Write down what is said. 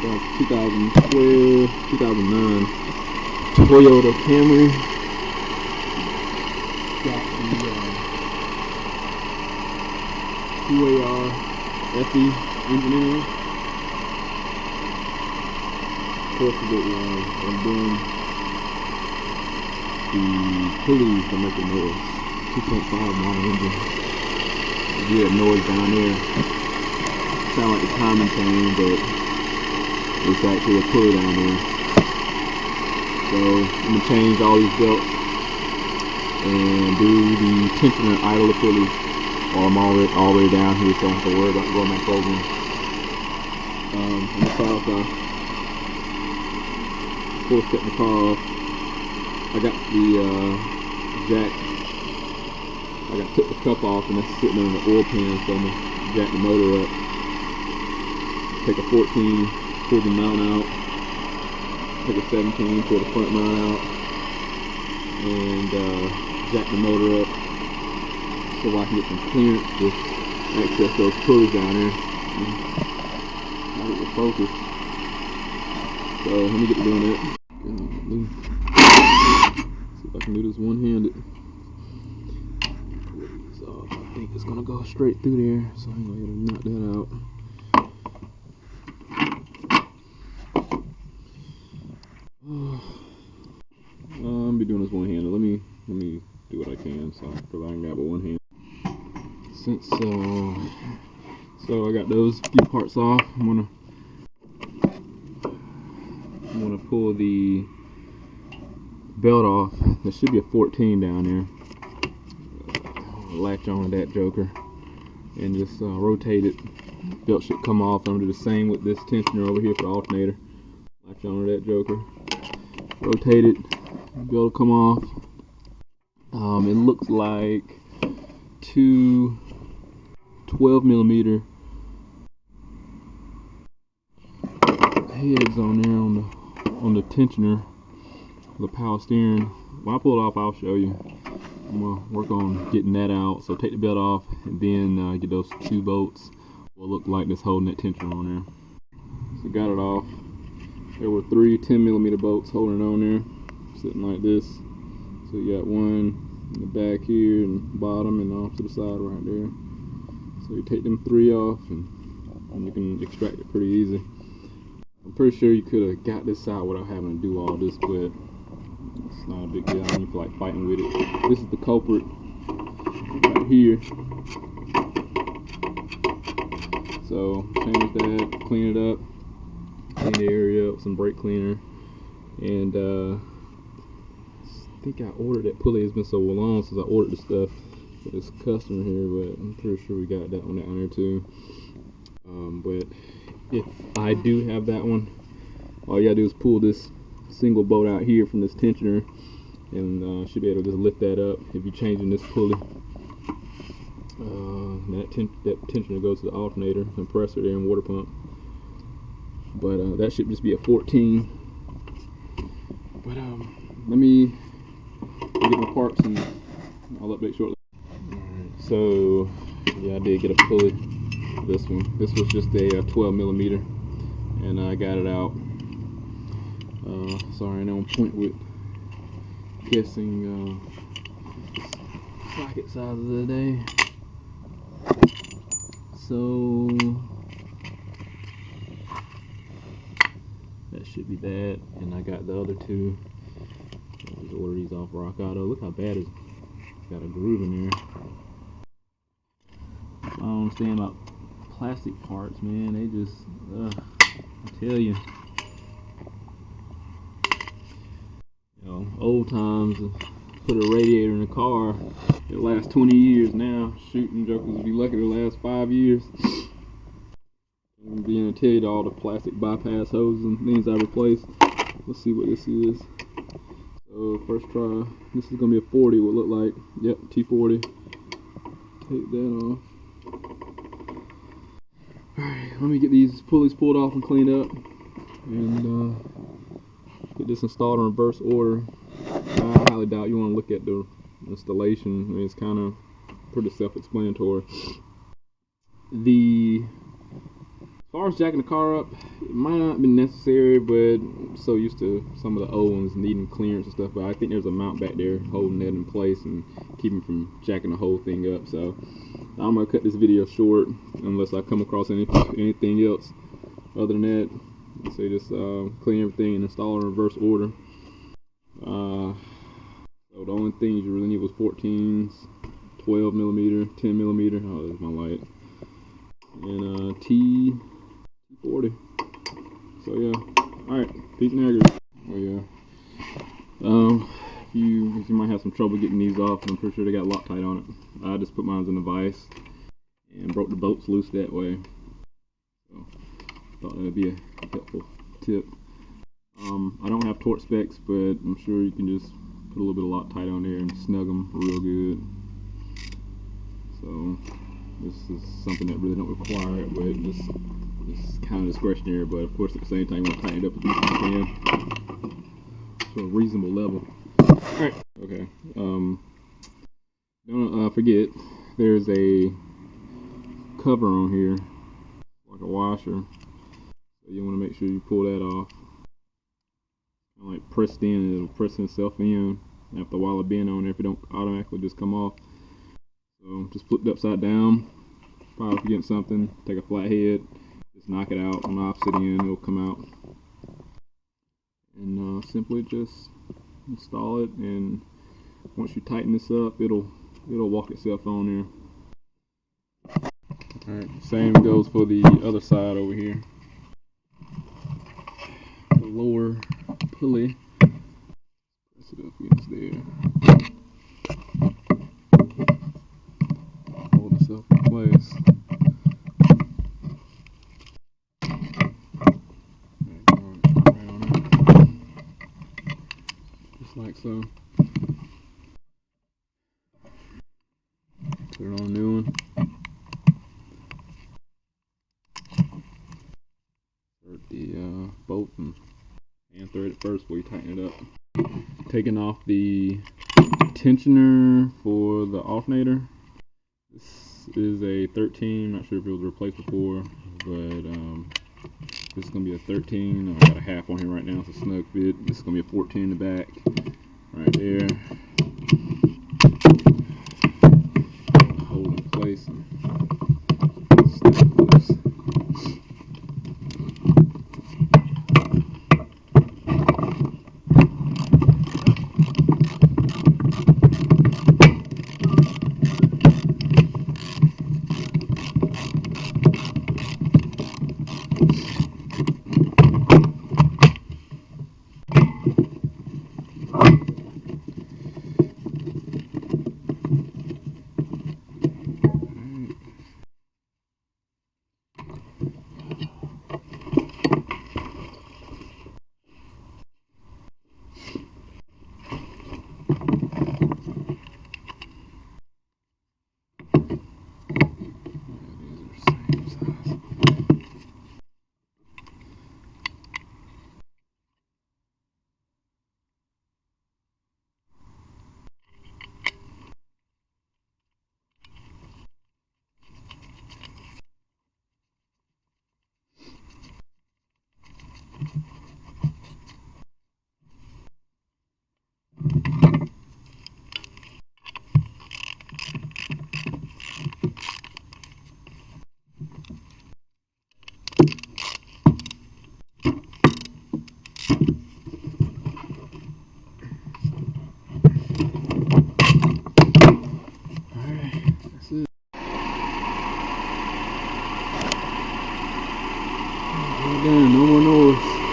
2012, 2009 Toyota Camry. Got the 2AR FE engine in it. Of course, I'm doing the pulleys to make a noise. 2.5 model engine. You hear that noise down there. Sound like the timing chain, but it's actually a pulley down there. So I'm gonna change all these belts and do the tensioner idle the pulleys while I'm already down here, so I don't have to worry about going back over. I'm gonna start off by full step the car off. I got the jack. Took the cup off, and that's sitting in the oil pan, so I'm gonna jack the motor up. Take a 14, pull the mount out. Take a 17, pull the front mount out, and jack the motor up so I can get some clearance to access those pulleys down there. I get the focus. So let me get to doing that. See if I can do this one-handed. So I think it's gonna go straight through there, so I'm gonna knock that out. I'll be doing this one-handed. Let me do what I can. So because I ain't got but one hand. So I got those few parts off. I'm gonna pull the belt off. There should be a 14 down there. Latch on to that joker and just rotate it. Belt should come off. I'm gonna do the same with this tensioner over here for the alternator. Latch on to that joker. Rotate it. Belt will come off. It looks like two 12mm heads on there on the tensioner, the power steering. When I pull it off, I'll show you. I'm gonna work on getting that out. So take the belt off and then get those two bolts. Will look like that's holding that tensioner on there. So got it off. There were three 10mm bolts holding it on there, sitting like this. So you got one in the back here and bottom and off to the side right there. So you take them three off and you can extract it pretty easy. I'm pretty sure you could have got this out without having to do all this, but it's not a big deal. I don't feel like fighting with it. This is the culprit right here. So change that, clean it up, clean the area up with some brake cleaner, and I think I ordered that pulley. It's been so long since I ordered the stuff for this customer here, but I'm pretty sure we got that one down there too. But if I do have that one, all you gotta do is pull this single bolt out here from this tensioner, and should be able to just lift that up. If you're changing this pulley, that tensioner goes to the alternator, compressor, air, and water pump. But that should just be a 14. But let me get my parts and I'll update shortly. Alright, so yeah, I did get a pulley. This one. This was just a 12mm, and I got it out. Sorry, I know I'm on point with guessing socket sizes of the day. So that should be that, and I got the other two. I'll just order these off Rock Auto. Look how bad it's got a groove in there. I don't understand about plastic parts, man. They just, I tell you. Old times, put a radiator in a car, it lasts 20 years now. Shooting jokers would be lucky to last 5 years. I'm being to tell you all the plastic bypass hoses and things I replaced. Let's see what this is. So first try, this is gonna be a 40. What it look like? Yep, T40. Take that off. Alright, let me get these pulleys pulled off and cleaned up, and get this installed in reverse order. I highly doubt you want to look at the installation. I mean, it's kind of pretty self-explanatory. The As far as jacking the car up, it might not be necessary, but I'm so used to some of the old ones needing clearance and stuff. But I think there's a mount back there holding that in place and keeping from jacking the whole thing up. So I'm gonna cut this video short unless I come across anything else. Other than that, let's say just clean everything and install in reverse order. So the only things you really need was 14s, 12 millimeter, 10 millimeter. Oh, there's my light. And T40. So yeah, all right, peace and haggard. Oh yeah. You might have some trouble getting these off. I'm pretty sure they got Loctite on it. I just put mine in a vise and broke the bolts loose that way. So thought that would be a helpful tip. I don't have torque specs, but I'm sure you can just put a little bit of Loctite on there and snug them real good. So this is something that really don't require it, but it's kind of discretionary. But of course, at the same time, you want to tighten it up as much as you can to a reasonable level. All right, okay. Don't forget, there's a cover on here, like a washer. So you want to make sure you pull that off. Like pressed in, it'll press itself in. After a while of being on there, if it don't automatically just come off. So just flip it upside down. Probably if you're getting something, take a flat head, just knock it out on the opposite end, it'll come out. And simply just install it, and once you tighten this up, it'll walk itself on there. Alright, same goes for the other side over here. The lower pulley, press it up against there, hold itself in place. Right on it. Just like so. Put it on a new one. Insert the bolt and thread it first before you tighten it up. Taking off the tensioner for the alternator. This is a 13. Not sure if it was replaced before, but this is gonna be a 13. I got a half on here right now. It's a snug fit. This is gonna be a 14 in the back, right there. Hold in place and snap it loose. Done, no more noise.